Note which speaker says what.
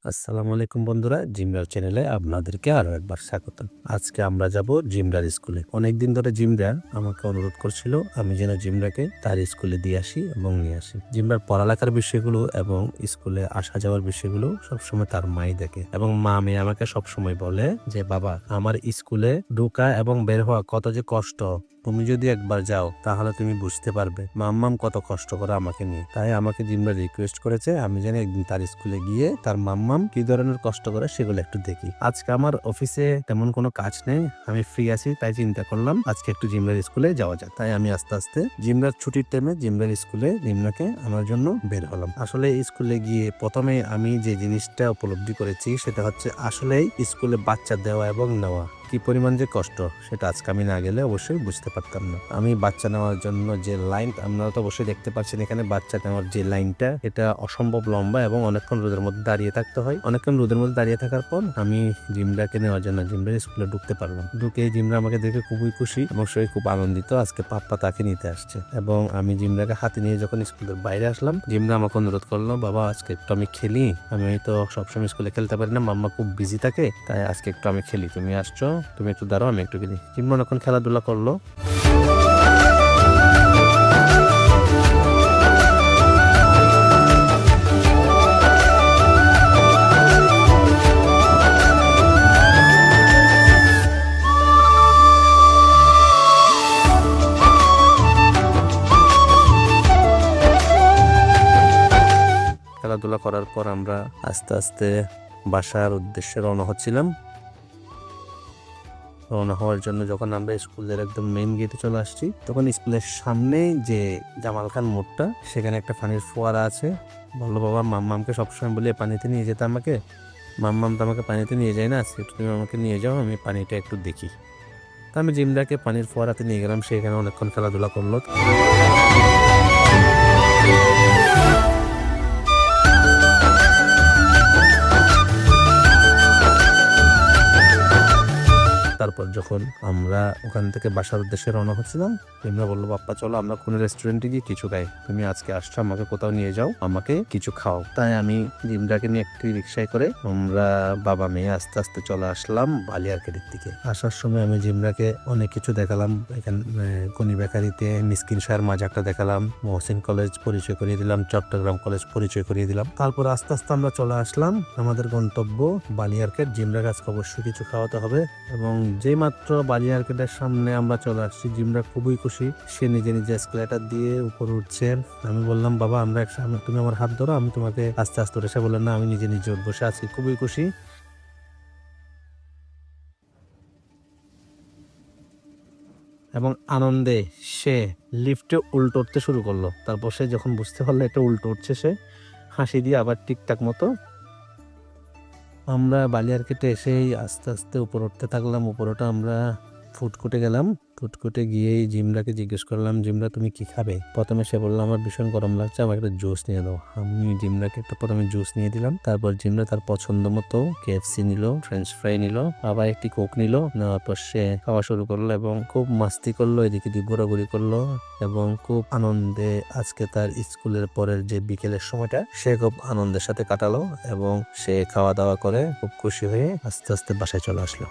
Speaker 1: আসসালামু আলাইকুম বন্ধুরা, জিমরার চ্যানেলে আপনাদেরকে আরো একবার স্বাগতম। আজকে আমরা যাব জিমরার স্কুলে। অনেকদিন ধরে জিমরা আমাকে অনুরোধ করছিল আমি যেন জিমরাকে তার স্কুলে দিয়ে আসি এবং নিয়ে আসি। জিমরার পড়ালেখার বিষয়গুলো এবং স্কুলে আসা যাওয়ার বিষয়গুলো সবসময় তার মাই দেখে এবং মা মেয়ে আমাকে সবসময় বলে যে বাবা, আমার স্কুলে ঢোকা এবং বের হওয়া কত যে কষ্ট, তুমি যদি একবার যাও তাহলে তুমি বুঝতে পারবে মাম্মাম কত কষ্ট করে আমাকে নিয়ে। তাই আমাকে জিমরা রিকোয়েস্ট করেছে আমি যেন একদিন তার স্কুলে গিয়ে তার মাম্মাম কি ধরনের কষ্ট করে সেগুলো একটু দেখি। আজকে আমার অফিসে তেমন কোনো কাজ নেই, আমি ফ্রি আছি, তাই চিন্তা করলাম আজকে একটু জিমরার স্কুলে যাওয়া যাক। তাই আমি আস্তে আস্তে জিমরার ছুটির টাইমে জিমরার স্কুলে জিমরাকে আনার জন্য বের হলাম। আসলে স্কুলে গিয়ে প্রথমে আমি যে জিনিসটা উপলব্ধি করেছি সেটা হচ্ছে আসলেই স্কুলে বাচ্চা দেওয়া এবং নেওয়া কি পরিমাণ যে কষ্ট, সেটা আজকে আমি না গেলে অবশ্যই বুঝতে পারতাম না। আমি বাচ্চা নেওয়ার জন্য যে লাইন, আপনারা তো অবশ্যই দেখতে পাচ্ছেন এখানে বাচ্চা নেওয়ার যে লাইনটা, এটা অসম্ভব লম্বা এবং অনেকক্ষণ রোদের মধ্যে দাঁড়িয়ে থাকতে হয়। অনেকক্ষণ রোদের মধ্যে দাঁড়িয়ে থাকার পর আমি জিমরাকে নেওয়ার জন্য জিমরার স্কুলে ঢুকতে পারলাম। ঢুকে জিমরা আমাকে দেখে খুবই খুশি এবং সে খুব আনন্দিত আজকে পাপ্পা তাকে নিতে আসছে। এবং আমি জিমরাকে হাতে নিয়ে যখন স্কুলের বাইরে আসলাম, জিমরা আমাকে অনুরোধ করলো বাবা আজকে একটু আমি খেলি, আমি তো সবসময় স্কুলে খেলতে পারি না, মাম্মা খুব বিজি থাকে, তাই আজকে একটু আমি খেলি, তুমি আসছো, তুমি একটু দাঁড়াও আমি একটু খেলি। জিমরা অনেকক্ষণ খেলাধুলা করলো। খেলাধুলা করার পর আমরা আস্তে আস্তে বাসার উদ্দেশ্যে রওনা হচ্ছিলাম। রওনা হওয়ার জন্য যখন আমরা স্কুলের একদম মেইন গেটে চলে আসছি, তখন স্কুলের সামনে যে জামাল খান মোড়টা, সেখানে একটা পানির ফোয়ারা আছে। বললো বাবা মাম্মামকে সবসময় বলে পানিতে নিয়ে যেতে আমাকে, মাম্মাম তো আমাকে পানিতে নিয়ে যায় না, আজকে তুমি আমাকে নিয়ে যাও, আমি পানিটা একটু দেখি। তা আমি জিমরাকে পানির ফোয়ারাতে নিয়ে গেলাম, সেখানে অনেকক্ষণ খেলাধুলা করলো। তারপর যখন আমরা ওখান থেকে বাসার উদ্দেশ্যে রওনা হচ্ছিলাম, জিমরা বললো বাপ্পা চলো আমরা কোনো রেস্টুরেন্টে গিয়ে কিছু খাই, তুমি আজকে আসছো আমাকে কোথাও নিয়ে যাও, আমাকে কিছু খাও। তাই আমি জিমরাকে নিয়ে একটি রিক্সায় করে আমরা বাবা মেয়ে আস্তে আস্তে চলে আসলাম বালিয়ারকেটের দিকে। আসার সময় আমি জিমরাকে অনেক কিছু দেখালাম, এখানে গনি বেকারিতে মিসকিন শাহের মাজাকটা দেখালাম, মহসিন কলেজ পরিচয় করিয়ে দিলাম, চট্টগ্রাম কলেজ পরিচয় করিয়ে দিলাম। তারপর আস্তে আস্তে আমরা চলে আসলাম আমাদের গন্তব্য বালিয়ারকেট। জিমরা আজকে অবশ্যই কিছু খাওয়াতে হবে। এবং যেই মাত্র বালিয়ারকেটের সামনে আমরা চলে আসছি, জিমরা খুবই খুশি, সে নিজে নিজে এসকেলেটার দিয়ে উপরে উঠছে। আমি বললাম বাবা আমরা একসাথে, তুমি আমার হাত ধরো, আমি তোমাকে আস্তে আস্তে উঠে। সে বললেন না আমি নিজে নিজে উঠবো। সে আজকে খুবই খুশি এবং আনন্দে সে লিফটে উল্টো উঠতে শুরু করলো। তারপর সে যখন বুঝতে পারলো এটা উল্টো উঠছে, সে হাসি দিয়ে আবার ঠিকঠাক মতো আমরা বালিয়ারকেটে এসেই আস্তে আস্তে উপর উঠতে থাকলাম। উপরটা আমরা ফুডকোর্টে গেলাম। ফুডকোর্টে গিয়েই জিমরাকে জিজ্ঞেস করলাম জিমরা তুমি কি খাবে। প্রথমে সে বললো আমার ভীষণ গরম লাগছে, আমার একটা জুস নিয়ে দাও। আমি জিমরাকে একটা প্রথমে জুস নিয়ে দিলাম। তারপর জিমরা তার পছন্দ মতো কেএফসি নিল, ফ্রেঞ্চ ফ্রাই নিল, আবার একটি কোক নিল। নেওয়ার পর সে খাওয়া শুরু করলো এবং খুব মাস্তি করলো, এদিকে দিয়ে ঘোরাঘুরি করলো এবং খুব আনন্দে আজকে তার স্কুলের পরের যে বিকেলের সময়টা সে খুব আনন্দের সাথে কাটালো এবং সে খাওয়া দাওয়া করে খুব খুশি হয়ে আস্তে আস্তে বাসায় চলে আসলো।